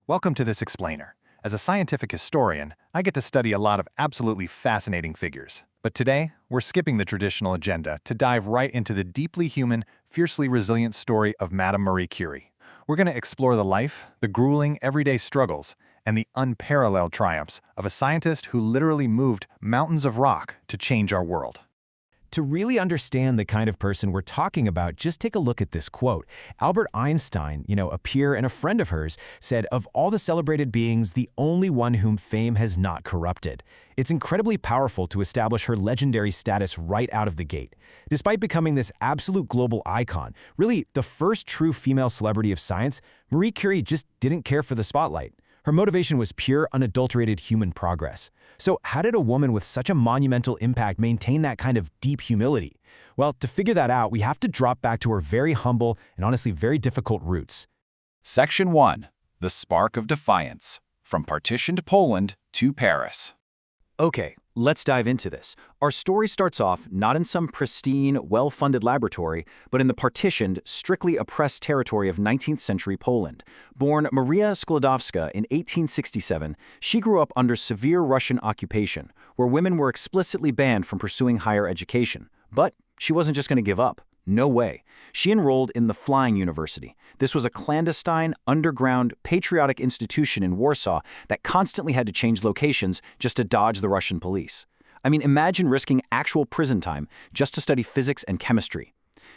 Welcome to this explainer. As a scientific historian, I get to study a lot of absolutely fascinating figures. But today, we're skipping the traditional agenda to dive right into the deeply human, fiercely resilient story of Madame Marie Curie. We're going to explore the life, the grueling, everyday struggles, and the unparalleled triumphs of a scientist who literally moved mountains of rock to change our world. To really understand the kind of person we're talking about, just take a look at this quote. Albert Einstein, a peer and a friend of hers, said, "Of all the celebrated beings, the only one whom fame has not corrupted." It's incredibly powerful to establish her legendary status right out of the gate. Despite becoming this absolute global icon, really the first true female celebrity of science, Marie Curie just didn't care for the spotlight. Her motivation was pure, unadulterated human progress. So how did a woman with such a monumental impact maintain that kind of deep humility? Well, to figure that out, we have to drop back to her very humble and honestly very difficult roots. Section 1. The Spark of Defiance. From partitioned Poland to Paris. Okay, let's dive into this. Our story starts off not in some pristine, well-funded laboratory, but in the partitioned, strictly oppressed territory of 19th century Poland. Born Maria Skłodowska in 1867, she grew up under severe Russian occupation, where women were explicitly banned from pursuing higher education. But she wasn't just going to give up. No way. She enrolled in the Flying University. This was a clandestine, underground, patriotic institution in Warsaw that constantly had to change locations just to dodge the Russian police. I mean, imagine risking actual prison time just to study physics and chemistry.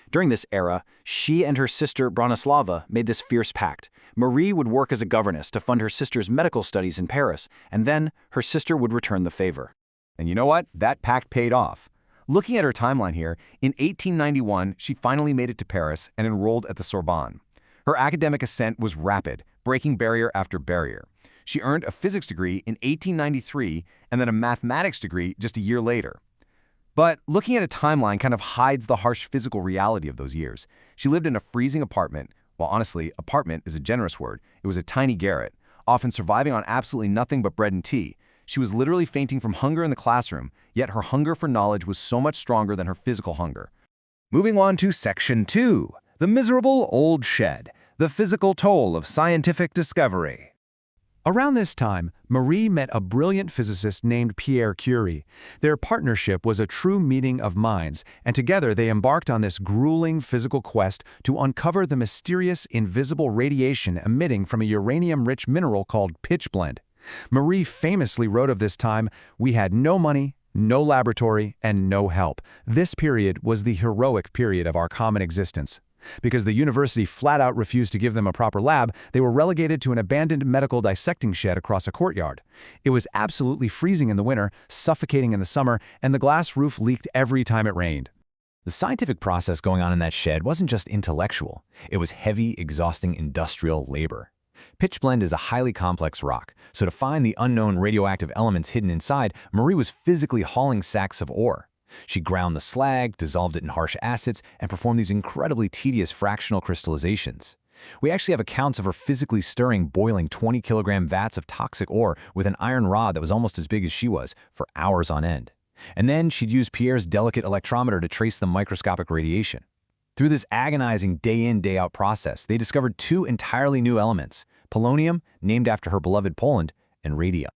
During this era, she and her sister Bronislava made this fierce pact. Marie would work as a governess to fund her sister's medical studies in Paris, and then her sister would return the favor. And you know what? That pact paid off. Looking at her timeline here, in 1891, she finally made it to Paris and enrolled at the Sorbonne. Her academic ascent was rapid, breaking barrier after barrier. She earned a physics degree in 1893 and then a mathematics degree just a year later. But looking at a timeline kind of hides the harsh physical reality of those years. She lived in a freezing apartment. Well, honestly, apartment is a generous word. It was a tiny garret, often surviving on absolutely nothing but bread and tea. She was literally fainting from hunger in the classroom, yet her hunger for knowledge was so much stronger than her physical hunger. Moving on to Section 2, the miserable old shed, the physical toll of scientific discovery. Around this time, Marie met a brilliant physicist named Pierre Curie. Their partnership was a true meeting of minds, and together they embarked on this grueling physical quest to uncover the mysterious, invisible radiation emitting from a uranium-rich mineral called pitchblende. Marie famously wrote of this time, "We had no money, no laboratory, and no help. This period was the heroic period of our common existence." Because the university flat out refused to give them a proper lab, they were relegated to an abandoned medical dissecting shed across a courtyard. It was absolutely freezing in the winter, suffocating in the summer, and the glass roof leaked every time it rained. The scientific process going on in that shed wasn't just intellectual. It was heavy, exhausting industrial labor. Pitchblende is a highly complex rock, so to find the unknown radioactive elements hidden inside, Marie was physically hauling sacks of ore. She ground the slag, dissolved it in harsh acids, and performed these incredibly tedious fractional crystallizations. We actually have accounts of her physically stirring boiling 20-kilogram vats of toxic ore with an iron rod that was almost as big as she was, for hours on end. And then she'd use Pierre's delicate electrometer to trace the microscopic radiation. Through this agonizing day-in, day-out process, they discovered two entirely new elements: polonium, named after her beloved Poland, and radium.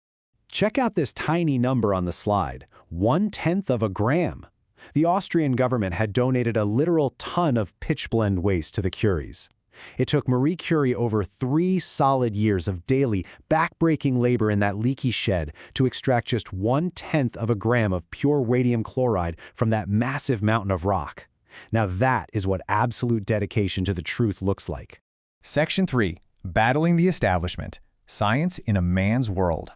Check out this tiny number on the slide, 1/10 of a gram. The Austrian government had donated a literal ton of pitchblende waste to the Curies. It took Marie Curie over 3 solid years of daily, back-breaking labor in that leaky shed to extract just 1/10 of a gram of pure radium chloride from that massive mountain of rock. Now that is what absolute dedication to the truth looks like. Section 3. Battling the Establishment. Science in a Man's World.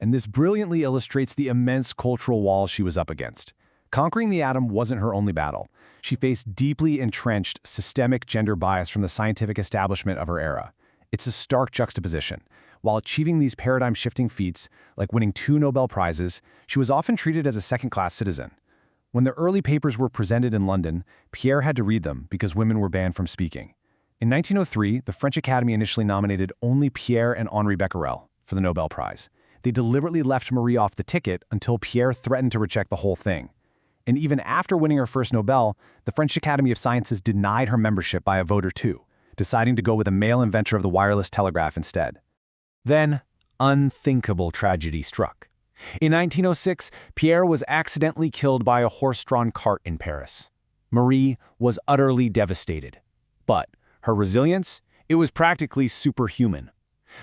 And this brilliantly illustrates the immense cultural walls she was up against. Conquering the atom wasn't her only battle. She faced deeply entrenched, systemic gender bias from the scientific establishment of her era. It's a stark juxtaposition. While achieving these paradigm-shifting feats, like winning 2 Nobel Prizes, she was often treated as a second-class citizen. When the early papers were presented in London, Pierre had to read them because women were banned from speaking. In 1903, the French Academy initially nominated only Pierre and Henri Becquerel for the Nobel Prize. They deliberately left Marie off the ticket until Pierre threatened to reject the whole thing. And even after winning her first Nobel, the French Academy of Sciences denied her membership by a vote or two, deciding to go with a male inventor of the wireless telegraph instead. Then, unthinkable tragedy struck. In 1906, Pierre was accidentally killed by a horse-drawn cart in Paris. Marie was utterly devastated. But her resilience? It was practically superhuman.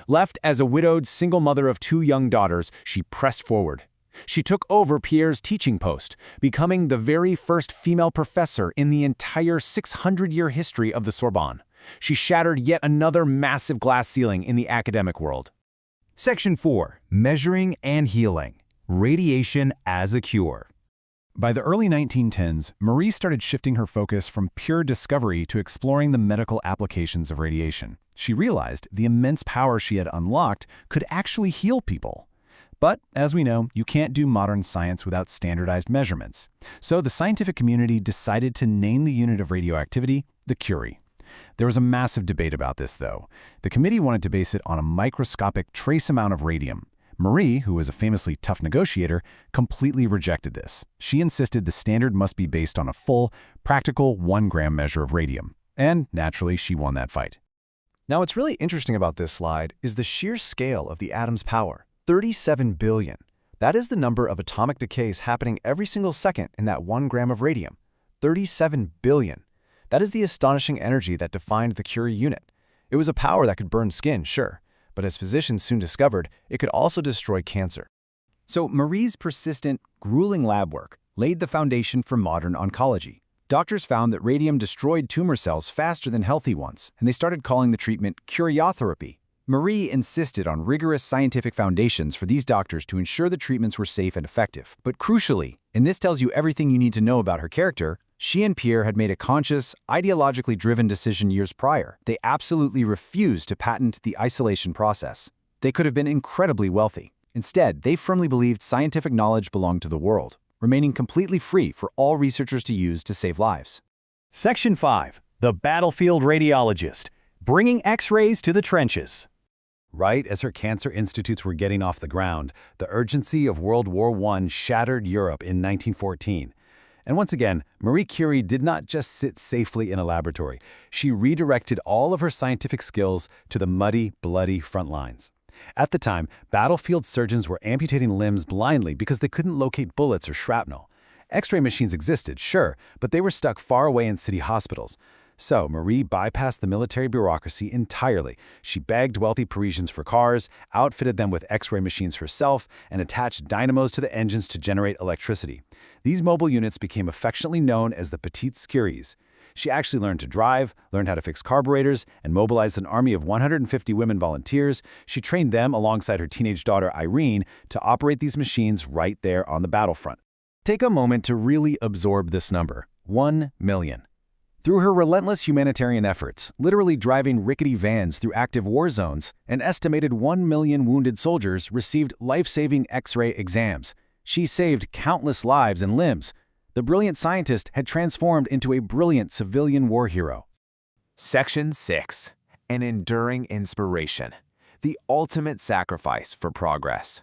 Left as a widowed single mother of 2 young daughters, she pressed forward. She took over Pierre's teaching post, becoming the very first female professor in the entire 600-year history of the Sorbonne. She shattered yet another massive glass ceiling in the academic world. Section 4. Measuring and Healing. Radiation as a Cure. By the early 1910s, Marie started shifting her focus from pure discovery to exploring the medical applications of radiation. She realized the immense power she had unlocked could actually heal people. But, as we know, you can't do modern science without standardized measurements. So the scientific community decided to name the unit of radioactivity the Curie. There was a massive debate about this, though. The committee wanted to base it on a microscopic trace amount of radium. Marie, who was a famously tough negotiator, completely rejected this. She insisted the standard must be based on a full, practical 1-gram measure of radium. And, naturally, she won that fight. Now, what's really interesting about this slide is the sheer scale of the atom's power. 37 billion. That is the number of atomic decays happening every single second in that 1 gram of radium. 37 billion. That is the astonishing energy that defined the Curie unit. It was a power that could burn skin, sure, but as physicians soon discovered, it could also destroy cancer. So Marie's persistent, grueling lab work laid the foundation for modern oncology. Doctors found that radium destroyed tumor cells faster than healthy ones, and they started calling the treatment curiotherapy. Marie insisted on rigorous scientific foundations for these doctors to ensure the treatments were safe and effective. But crucially, and this tells you everything you need to know about her character, she and Pierre had made a conscious, ideologically driven decision years prior. They absolutely refused to patent the isolation process. They could have been incredibly wealthy. Instead, they firmly believed scientific knowledge belonged to the world, remaining completely free for all researchers to use to save lives. Section 5. The Battlefield Radiologist. Bringing X-rays to the trenches. Right as her cancer institutes were getting off the ground, the urgency of World War I shattered Europe in 1914. And once again, Marie Curie did not just sit safely in a laboratory. She redirected all of her scientific skills to the muddy, bloody front lines. At the time, battlefield surgeons were amputating limbs blindly because they couldn't locate bullets or shrapnel. X-ray machines existed, sure, but they were stuck far away in city hospitals. So Marie bypassed the military bureaucracy entirely. She begged wealthy Parisians for cars, outfitted them with X-ray machines herself, and attached dynamos to the engines to generate electricity. These mobile units became affectionately known as the Petites Curies. She actually learned to drive, learned how to fix carburetors, and mobilized an army of 150 women volunteers. She trained them alongside her teenage daughter Irene to operate these machines right there on the battlefront. Take a moment to really absorb this number: 1 million. Through her relentless humanitarian efforts, literally driving rickety vans through active war zones, an estimated 1 million wounded soldiers received life-saving X-ray exams. She saved countless lives and limbs. The brilliant scientist had transformed into a brilliant civilian war hero. Section 6. An enduring inspiration. The ultimate sacrifice for progress.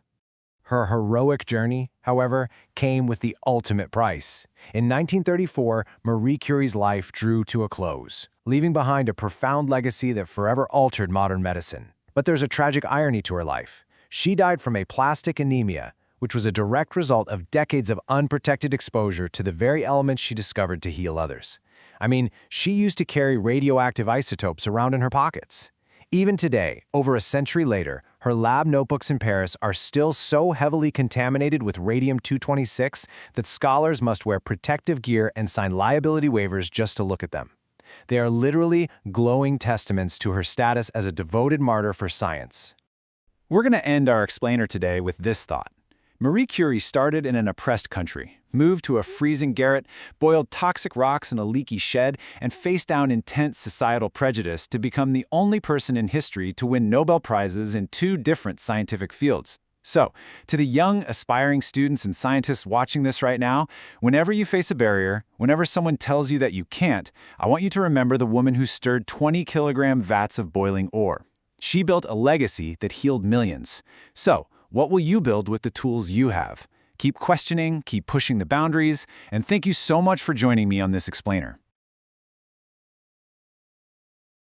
Her heroic journey, however, came with the ultimate price. In 1934, Marie Curie's life drew to a close, leaving behind a profound legacy that forever altered modern medicine. But there's a tragic irony to her life. She died from aplastic anemia, which was a direct result of decades of unprotected exposure to the very elements she discovered to heal others. I mean, she used to carry radioactive isotopes around in her pockets. Even today, over a century later, her lab notebooks in Paris are still so heavily contaminated with radium-226 that scholars must wear protective gear and sign liability waivers just to look at them. They are literally glowing testaments to her status as a devoted martyr for science. We're going to end our explainer today with this thought. Marie Curie started in an oppressed country, moved to a freezing garret, boiled toxic rocks in a leaky shed, and faced down intense societal prejudice to become the only person in history to win Nobel Prizes in 2 different scientific fields. So, to the young, aspiring students and scientists watching this right now, whenever you face a barrier, whenever someone tells you that you can't, I want you to remember the woman who stirred 20-kilogram vats of boiling ore. She built a legacy that healed millions. So, what will you build with the tools you have? Keep questioning, keep pushing the boundaries, and thank you so much for joining me on this explainer.